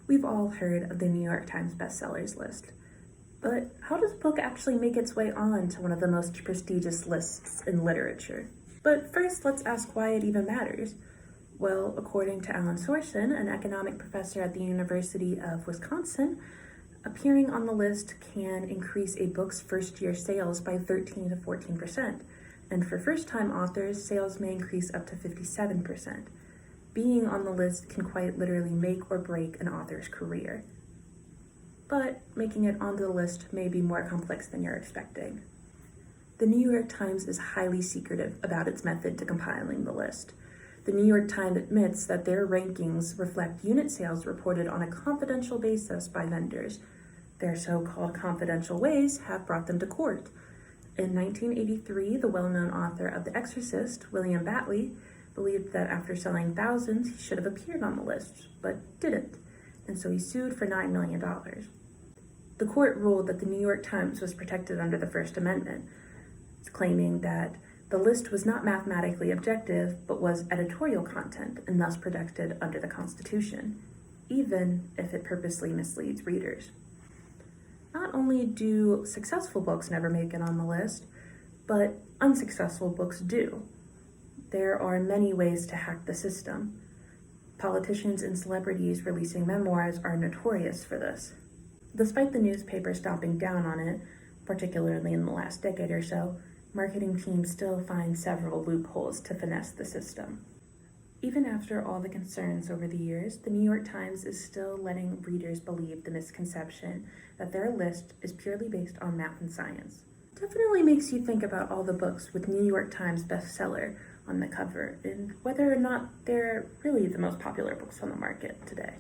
We've all heard of the New York Times bestsellers list, but how does a book actually make its way on to one of the most prestigious lists in literature? But first, let's ask why it even matters. Well, according to Alan Sorsen, an economic professor at the University of Wisconsin, appearing on the list can increase a book's first-year sales by 13 to 14%, and for first-time authors, sales may increase up to 57%. Being on the list can quite literally make or break an author's career. But making it onto the list may be more complex than you're expecting. The New York Times is highly secretive about its method to compiling the list. The New York Times admits that their rankings reflect unit sales reported on a confidential basis by vendors. Their so-called confidential ways have brought them to court. In 1983, the well-known author of The Exorcist, William Batley, believed that after selling thousands, he should have appeared on the list, but didn't, and so he sued for $9 million. The court ruled that the New York Times was protected under the First Amendment, claiming that the list was not mathematically objective, but was editorial content and thus protected under the Constitution, even if it purposely misleads readers. Not only do successful books never make it on the list, but unsuccessful books do. There are many ways to hack the system. Politicians and celebrities releasing memoirs are notorious for this. Despite the newspaper stomping down on it, particularly in the last decade or so, marketing teams still find several loopholes to finesse the system. Even after all the concerns over the years, the New York Times is still letting readers believe the misconception that their list is purely based on math and science. It definitely makes you think about all the books with New York Times bestseller on the cover and whether or not they're really the most popular books on the market today.